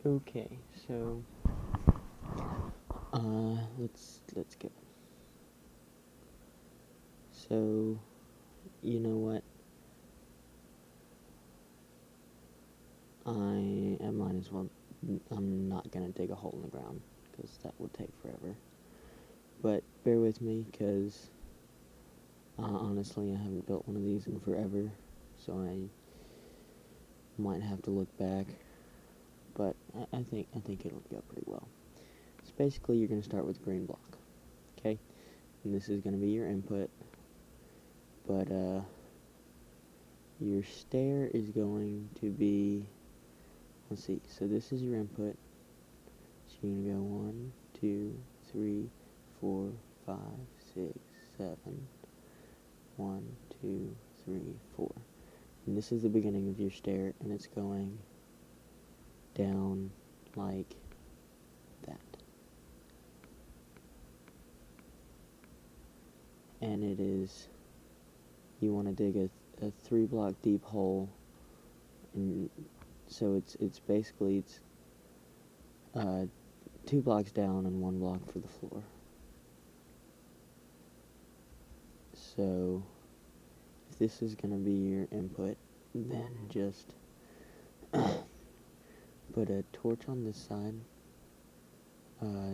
Okay, so let's go. So, you know what? I might as well. I'm not gonna dig a hole in the ground because that would take forever. But bear with me, because honestly, I haven't built one of these in forever, so I might have to look back. But I think it'll go pretty well. So basically, you're gonna start with a green block, okay? And this is gonna be your input, but your stair is going to be. Let's see. So this is your input. So you're gonna go 1, 2, 3, 4, 5, 6, 7. 1, 2, 3, 4. And this is the beginning of your stair, and it's going down like that. And it is, you want to dig a 3-block deep hole, and so it's basically 2 blocks down and 1 block for the floor. So if this is going to be your input, then just put a torch on this side,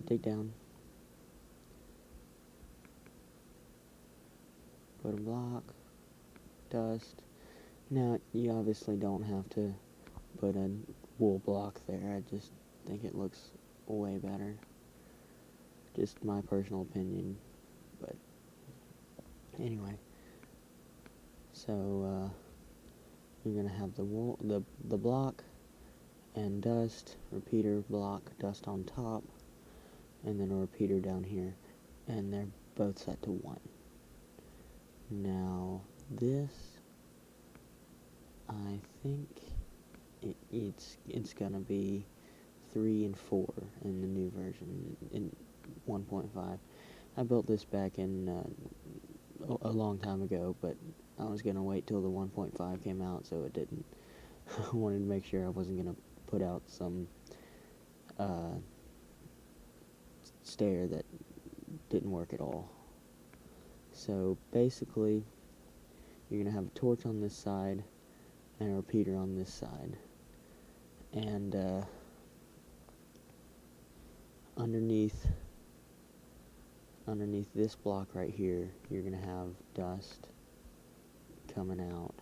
dig down, put a block, dust. Now, you obviously don't have to put a wool block there. I just think it looks way better. Just my personal opinion. But anyway, so you're gonna have the block and dust, repeater, block, dust on top, and then a repeater down here, and they're both set to 1. Now this, I think it's gonna be 3 and 4 in the new version in 1.5. I built this back in a long time ago, but I was gonna wait till the 1.5 came out, so it didn't. I wanted to make sure I wasn't gonna put out some stair that didn't work at all. So basically, you're gonna have a torch on this side and a repeater on this side, and underneath this block right here, you're gonna have dust coming out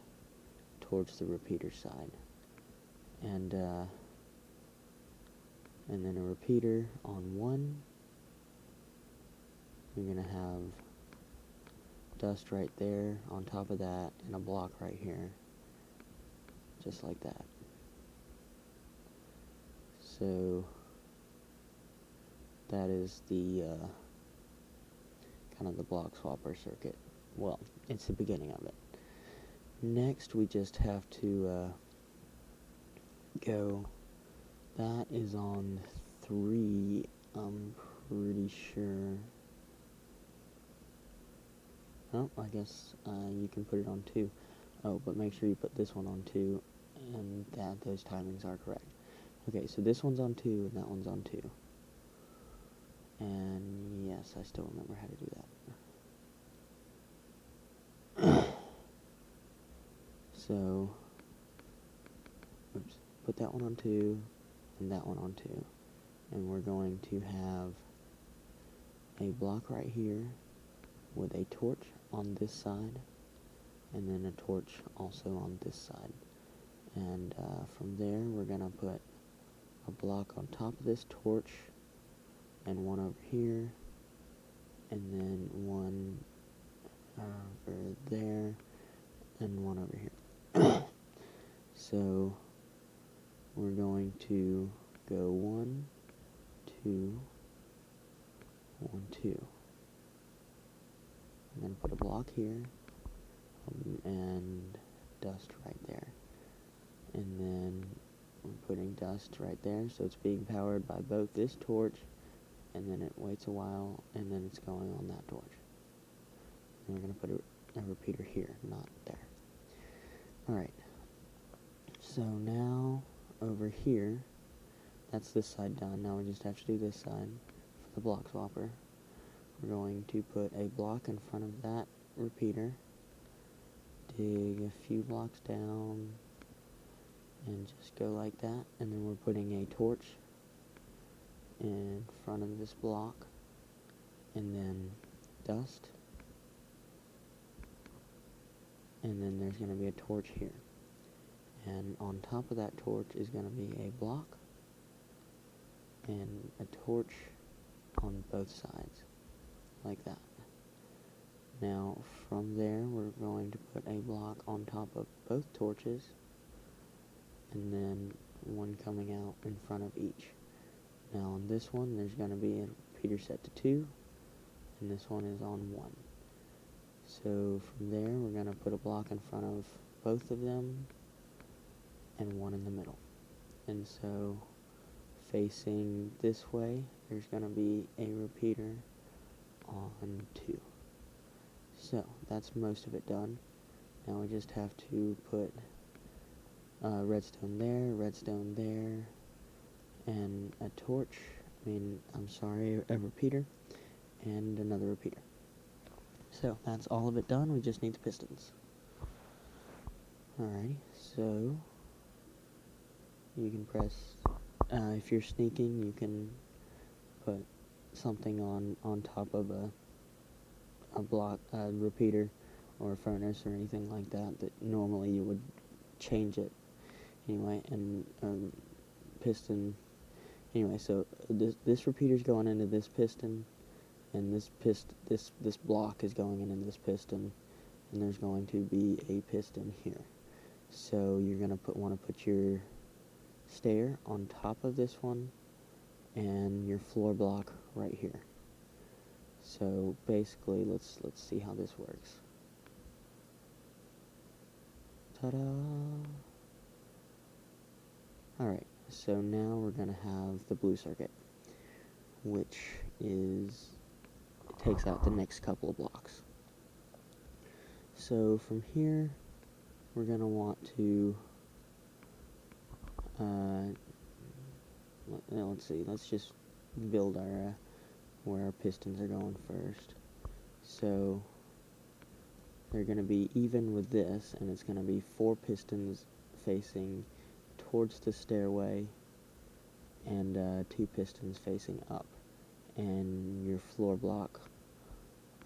towards the repeater side, and then a repeater on 1. You're gonna have dust right there on top of that, and a block right here, just like that. So that is the kind of the block swapper circuit. Well, it's the beginning of it. Next, we just have to go. That is on 3. I'm pretty sure. Oh, I guess you can put it on 2. Oh, but make sure you put this one on 2, and that those timings are correct. Okay, so this one's on 2, and that one's on 2. And yes, I still remember how to do that. So, oops, put that one on 2, and that one on 2. And we're going to have a block right here with a torch on this side, and then a torch also on this side. And from there, we're going to put a block on top of this torch, and one over here, and then one over there, and one over here. So we're going to go 1, 2, 1, 2. I'm going to put a block here, and dust right there. And then we're putting dust right there, so it's being powered by both this torch, and then it waits a while, and then it's going on that torch. And we're going to put a repeater here, not there. Alright, so now over here, that's this side done. Now we just have to do this side for the block swapper. We're going to put a block in front of that repeater, dig a few blocks down, and just go like that. And then we're putting a torch in front of this block, and then dust, and then there's going to be a torch here. And on top of that torch is going to be a block and a torch on both sides, like that. Now from there we're going to put a block on top of both torches, and then one coming out in front of each. Now on this one there's going to be a repeater set to 2, and this one is on 1. So from there we're going to put a block in front of both of them and one in the middle. And so facing this way there's going to be a repeater on 2. So that's most of it done. Now we just have to put redstone there, and a torch, a repeater, and another repeater. So that's all of it done. We just need the pistons. Alrighty, so you can press, if you're sneaking, you can put something on top of a block, repeater, or a furnace, or anything like that normally you would change it anyway. And piston, anyway, so this repeater's going into this piston, and this block is going into this piston, and there's going to be a piston here. So you're gonna want to put your stair on top of this one, and your floor block right here. So basically, let's see how this works. Ta-da! Alright, so now we're going to have the blue circuit, which takes out the next couple of blocks. So from here, we're going to want to, let's see, let's just build our, where our pistons are going first. So they're going to be even with this, and it's going to be 4 pistons facing towards the stairway, and 2 pistons facing up, and your floor block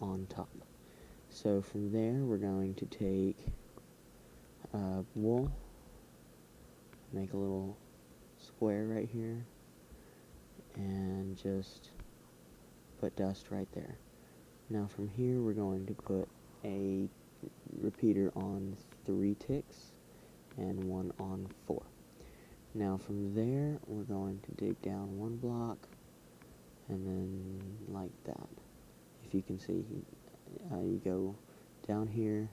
on top. So from there we're going to take wool, make a little square right here, and just put dust right there. Now from here we're going to put a repeater on 3 ticks and one on 4. Now from there we're going to dig down 1 block, and then like that. If you can see, you go down here,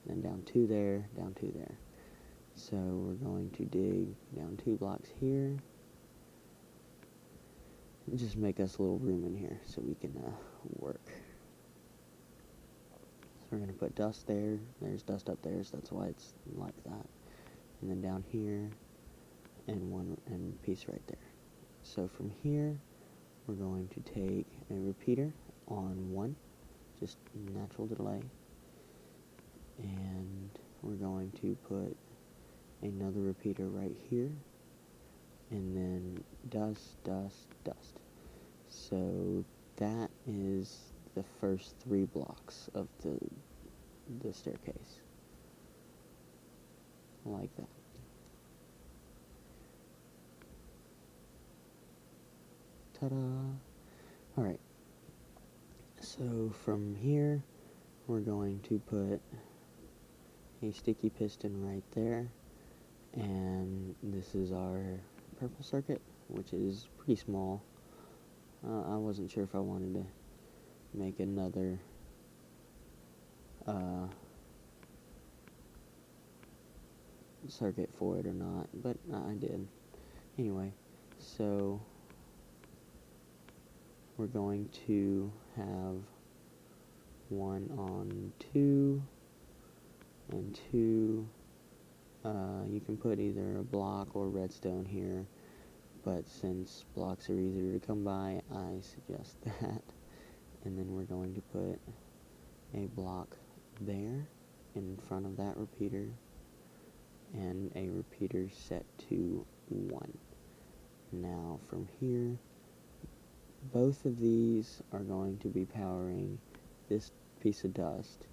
then down 2 there, down 2 there. So we're going to dig down 2 blocks here, and just make us a little room in here so we can work. So we're going to put dust there. There's dust up there, so that's why it's like that. And then down here, and one piece right there. So from here, we're going to take a repeater on 1, just natural delay, and we're going to put another repeater right here, and then dust, dust, dust. So that is the first 3 blocks of the staircase, like that. Ta-da! Alright, so from here we're going to put a sticky piston right there, and this is our purple circuit, which is pretty small. I wasn't sure if I wanted to make another circuit for it or not, but I did. Anyway, so we're going to have 1 on 2 and 2. You can put either a block or redstone here, but since blocks are easier to come by, I suggest that. And then we're going to put a block there in front of that repeater, and a repeater set to 1. Now from here, both of these are going to be powering this piece of dust,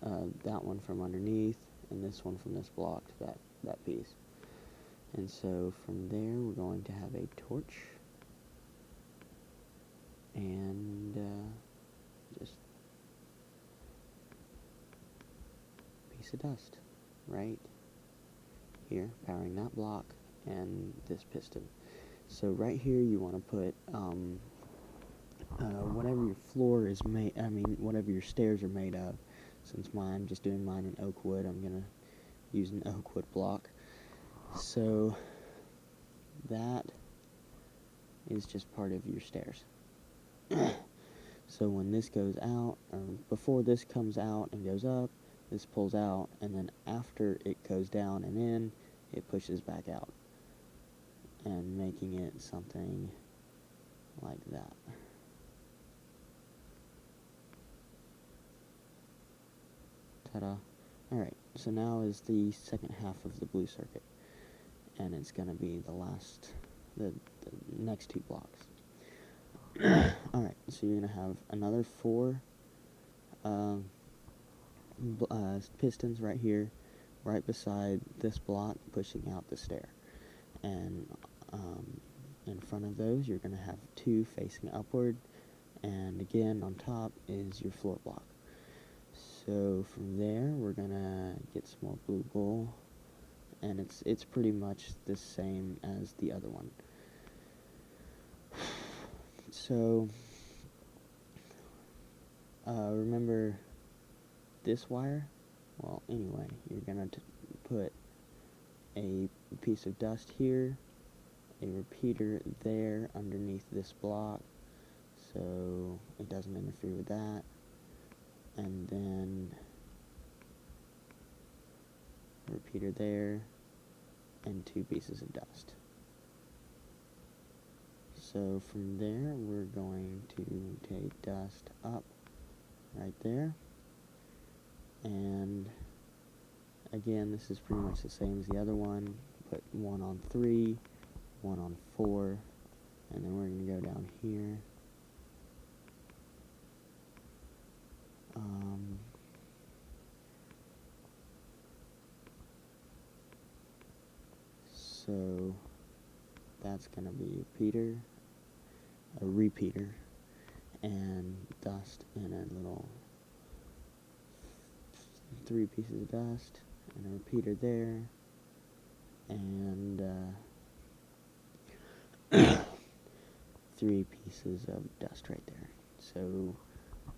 that one from underneath, and this one from this block to that piece. And so from there, we're going to have a torch, and just a piece of dust right here, powering that block and this piston. So right here, you want to put whatever your floor is made, whatever your stairs are made of. Since I'm just doing mine in oak wood, I'm going to use an oak wood block. So that is just part of your stairs. So when this goes out, or before this comes out and goes up, this pulls out, and then after it goes down and in, it pushes back out, and making it something like that. Ta-da. Alright, so now is the second half of the blue circuit, and it's going to be the next 2 blocks. Alright, so you're going to have another 4 pistons right here, right beside this block, pushing out the stair. And in front of those, you're going to have 2 facing upward, and again, on top is your floor block. So from there, we're going to get some more blue wool, and it's pretty much the same as the other one. So, remember this wire? Well, anyway, you're going to put a piece of dust here, a repeater there underneath this block, so it doesn't interfere with that, and then a repeater there, and 2 pieces of dust. So from there, we're going to take dust up right there, and again, this is pretty much the same as the other one. Put 1 on 3, 1 on 4, and then we're going to go down here. So that's going to be a repeater, and dust in a little 3 pieces of dust, and a repeater there, and 3 pieces of dust right there. So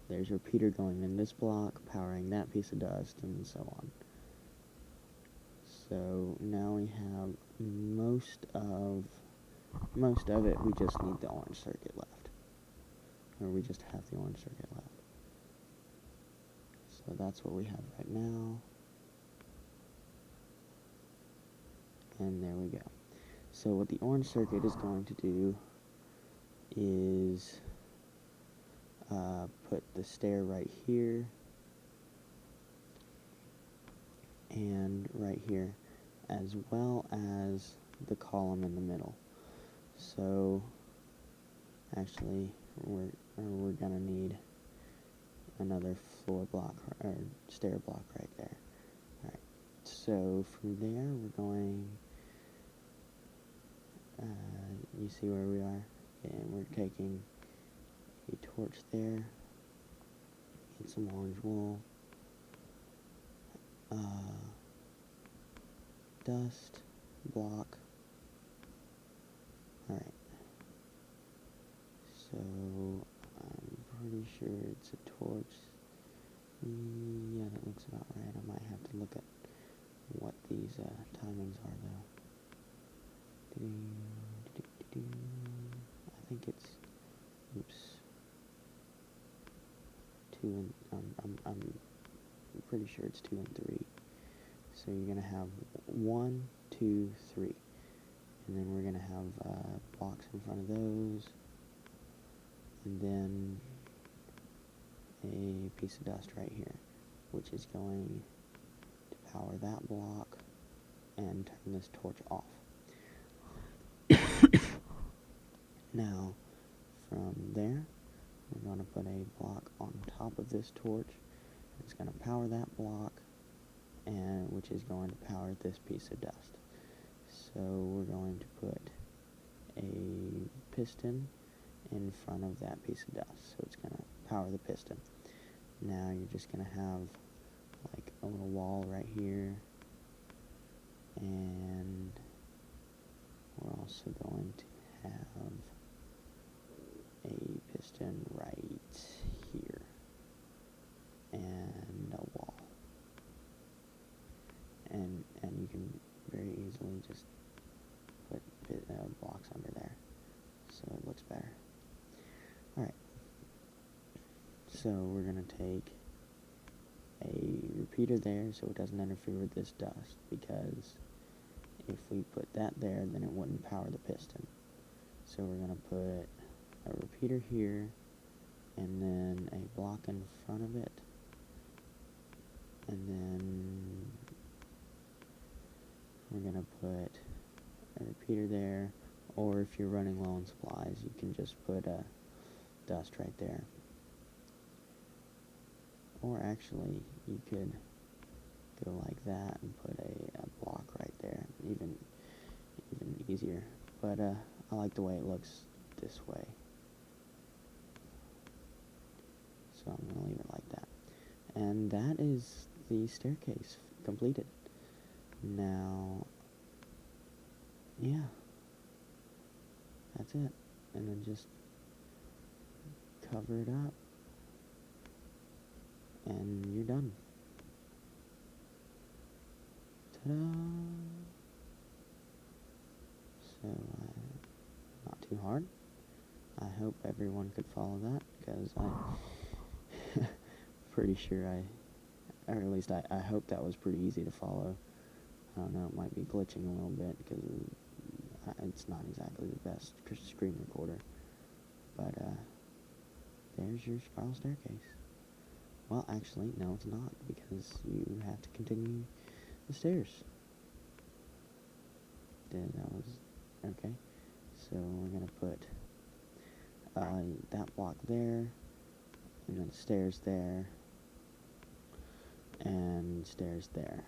there's a repeater going in this block, powering that piece of dust, and so on. So now we have most of it. We just need the orange circuit left, or we just have the orange circuit left. So that's what we have right now, and there we go. So what the orange circuit is going to do is put the stair right here and right here, as well as the column in the middle. So actually, we're gonna need another floor block or stair block right there. Alright, so from there we're going, you see where we are, and we're taking a torch there, get some orange wool, dust, block. Alright, so I'm pretty sure it's a torch. Yeah, that looks about right. I might have to look at what these timings are, though. I think it's, oops, 2 and, I'm pretty sure it's 2 and 3. So you're going to have 1, 2, 3. and then we're going to have blocks in front of those, and then a piece of dust right here, which is going to power that block and turn this torch off. Now, from there, we're going to put a block on top of this torch. It's going to power that block, and which is going to power this piece of dust. So we're going to put a piston in front of that piece of dust. So it's going to power the piston. Now you're just going to have like a little wall right here, and we're also going to have a piston right here and a wall, and you can very easily just put blocks under there so it looks better. Alright, so we're going to take a repeater there so it doesn't interfere with this dust, because if we put that there, then it wouldn't power the piston. So we're going to put a repeater here, and then a block in front of it, and then we're going to put a repeater there, or if you're running low on supplies, you can just put a dust right there. Or actually, you could go like that and put a block right there, even easier. But I like the way it looks this way, so I'm going to leave it like that. And that is the staircase completed. Now, yeah, that's it. And then just cover it up, and you're done. Ta-da! So, not too hard. I hope everyone could follow that, because I'm pretty sure or at least I hope that was pretty easy to follow. I don't know, it might be glitching a little bit, because it's not exactly the best screen recorder. But, there's your spiral staircase. Well, actually, no, it's not, because you have to continue the stairs. That was okay. So we're going to put that block there, and then stairs there, and stairs there.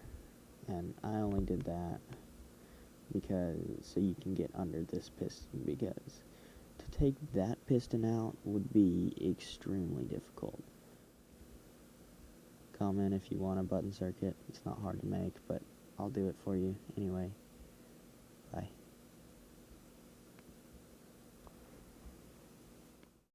And I only did that because so you can get under this piston, because to take that piston out would be extremely difficult. Comment if you want a button circuit. It's not hard to make, but I'll do it for you anyway.